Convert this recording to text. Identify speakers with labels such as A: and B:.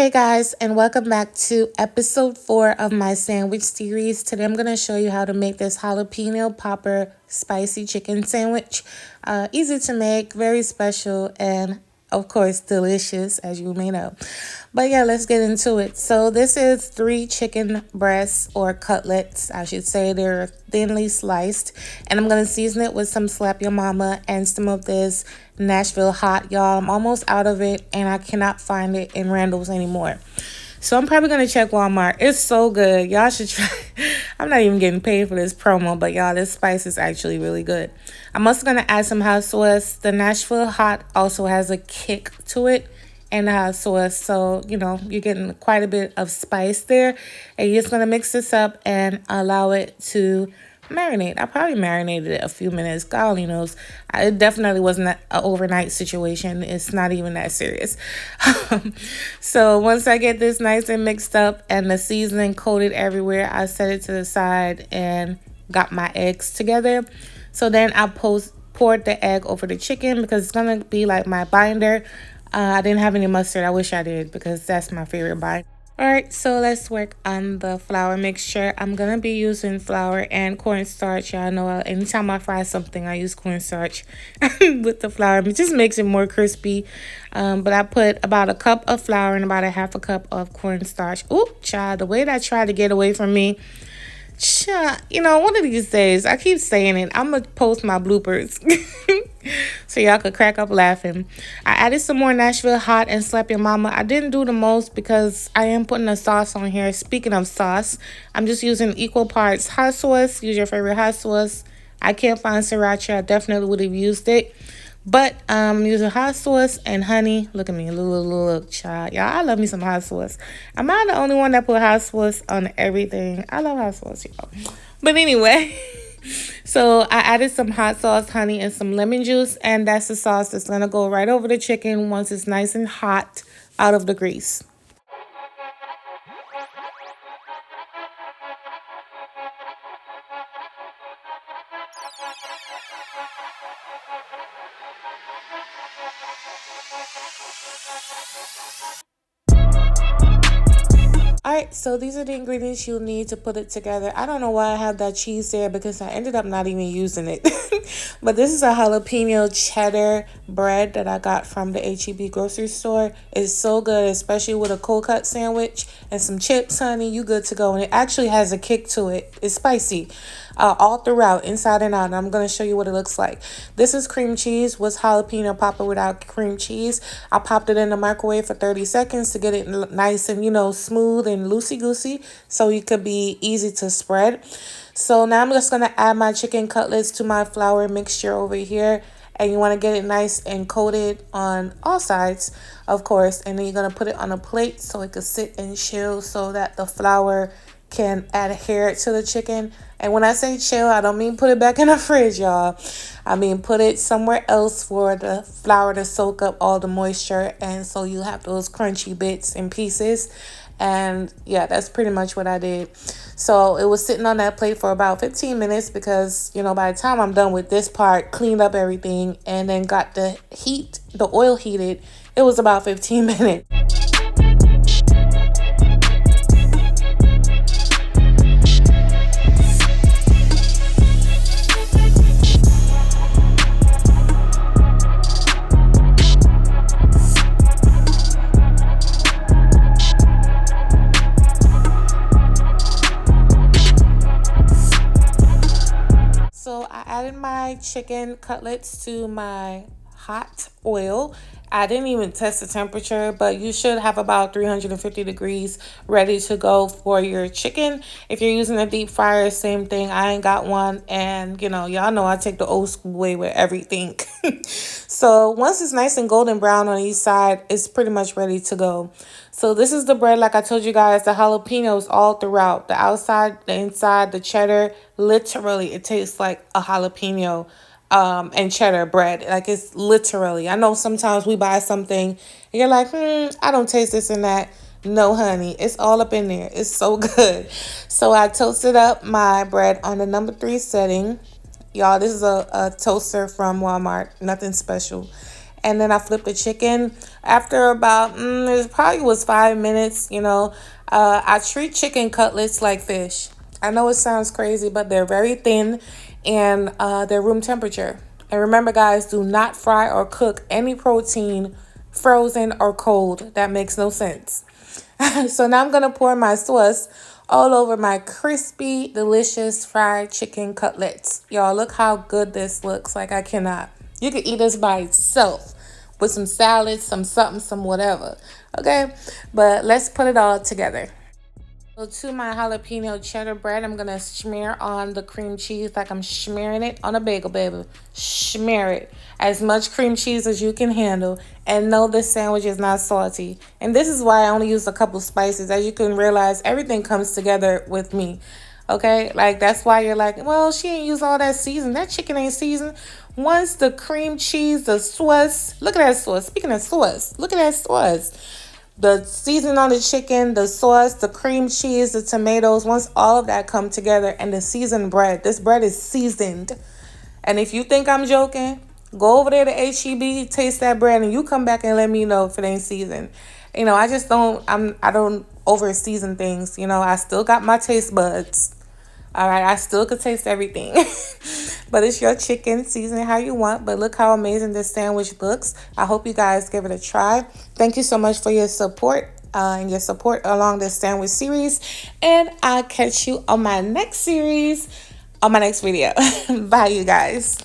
A: Hey guys, and welcome back to episode 4 of my sandwich series. Today I'm going to show you how to make this jalapeno popper spicy chicken sandwich. Easy to make, very special, and of course delicious, as you may know. But yeah, let's get into it. So this is 3 chicken breasts, or cutlets I should say. They're thinly sliced, and I'm going to season it with some Slap Your Mama and some of this Nashville hot. Y'all, I'm almost out of it and I cannot find it in Randall's anymore. So I'm probably going to check Walmart. It's so good. Y'all should try. I'm not even getting paid for this promo, but y'all, this spice is actually really good. I'm also going to add some hot sauce. The Nashville hot also has a kick to it, and the hot sauce. So, you know, you're getting quite a bit of spice there. And you're just going to mix this up and allow it to marinate. I probably marinated it a few minutes. God only knows. It definitely wasn't an overnight situation. It's not even that serious. So once I get this nice and mixed up and the seasoning coated everywhere, I set it to the side and got my eggs together. So then I poured the egg over the chicken because it's going to be like my binder. I didn't have any mustard. I wish I did because that's my favorite binder. Alright, so let's work on the flour mixture. I'm going to be using flour and cornstarch. Y'all know anytime I fry something, I use cornstarch with the flour. It just makes it more crispy. But I put about a cup of flour and about a half a cup of cornstarch. Ooh, child, the way that tried to get away from me. You know, one of these days, I keep saying it, I'm going to post my bloopers so y'all could crack up laughing. I added some more Nashville hot and Slap Your Mama. I didn't do the most because I am putting a sauce on here. Speaking of sauce, I'm just using equal parts hot sauce. Use your favorite hot sauce. I can't find sriracha. I definitely would have used it. But I'm using hot sauce and honey. Look at me, look, child. Y'all, I love me some hot sauce. Am I the only one that put hot sauce on everything? I love hot sauce, y'all. But anyway, so I added some hot sauce, honey, and some lemon juice. And that's the sauce that's going to go right over the chicken once it's nice and hot out of the grease. Alright, so these are the ingredients you'll need to put it together. I don't know why I have that cheese there because I ended up not even using it. But this is a jalapeno cheddar bread that I got from the H-E-B grocery store. It's so good, especially with a cold cut sandwich and some chips, honey. You good to go. And it actually has a kick to it. It's spicy all throughout, inside and out. And I'm going to show you what it looks like. This is cream cheese with jalapeno popper without cream cheese. I popped it in the microwave for 30 seconds to get it nice and, you know, smooth and loosey-goosey so it could be easy to spread. So now I'm just going to add my chicken cutlets to my flour mixture over here. And you want to get it nice and coated on all sides, of course. And then you're going to put it on a plate so it could sit and chill so that the flour can adhere to the chicken. And when I say chill, I don't mean put it back in the fridge, y'all. I mean put it somewhere else for the flour to soak up all the moisture. And so you have those crunchy bits and pieces. And yeah, that's pretty much what I did. So it was sitting on that plate for about 15 minutes because, you know, by the time I'm done with this part, cleaned up everything and then got the oil heated, it was about 15 minutes. So I added my chicken cutlets to my hot oil. I didn't even test the temperature, but you should have about 350 degrees ready to go for your chicken. If you're using a deep fryer, same thing. I ain't got one, and you know, y'all know I take the old school way with everything. So once it's nice and golden brown on each side, it's pretty much ready to go. So this is the bread, like I told you guys, the jalapenos all throughout. The outside, the inside, the cheddar. Literally, it tastes like a jalapeno and cheddar bread. Like, it's literally. I know sometimes we buy something and you're like, I don't taste this and that. No, honey, it's all up in there. It's so good. So I toasted up my bread on the number 3 setting. Y'all, this is a toaster from Walmart. Nothing special. and then I flipped the chicken. After about, it probably was 5 minutes, I treat chicken cutlets like fish. I know it sounds crazy, but they're very thin and they're room temperature. And remember, guys, do not fry or cook any protein frozen or cold. That makes no sense. So now I'm going to pour my sauce all over my crispy, delicious fried chicken cutlets. Y'all, look how good this looks. Like, I cannot. You could eat this by itself with some salad, some something, some whatever. Okay? But let's put it all together. So to my jalapeno cheddar bread, I'm going to smear on the cream cheese like I'm smearing it on a bagel, baby. Smear it. As much cream cheese as you can handle. And no, this sandwich is not salty. And this is why I only use a couple spices. As you can realize, everything comes together with me. Okay? Like, that's why you're like, well, she ain't use all that season. That chicken ain't seasoned. Once the cream cheese, the sauce. Look at that sauce. Speaking of sauce, look at that sauce. The seasoning on the chicken, the sauce, the cream cheese, the tomatoes, once all of that come together, and the seasoned bread. This bread is seasoned. And if you think I'm joking, go over there to HEB, taste that bread, and you come back and let me know if it ain't seasoned. I just don't, I don't over season things. I still got my taste buds. All right, I still could taste everything. But it's your chicken, season it how you want. But look how amazing this sandwich looks. I hope you guys give it a try. Thank you so much for your support and your support along this sandwich series. And I'll catch you on my next series, on my next video. Bye, you guys.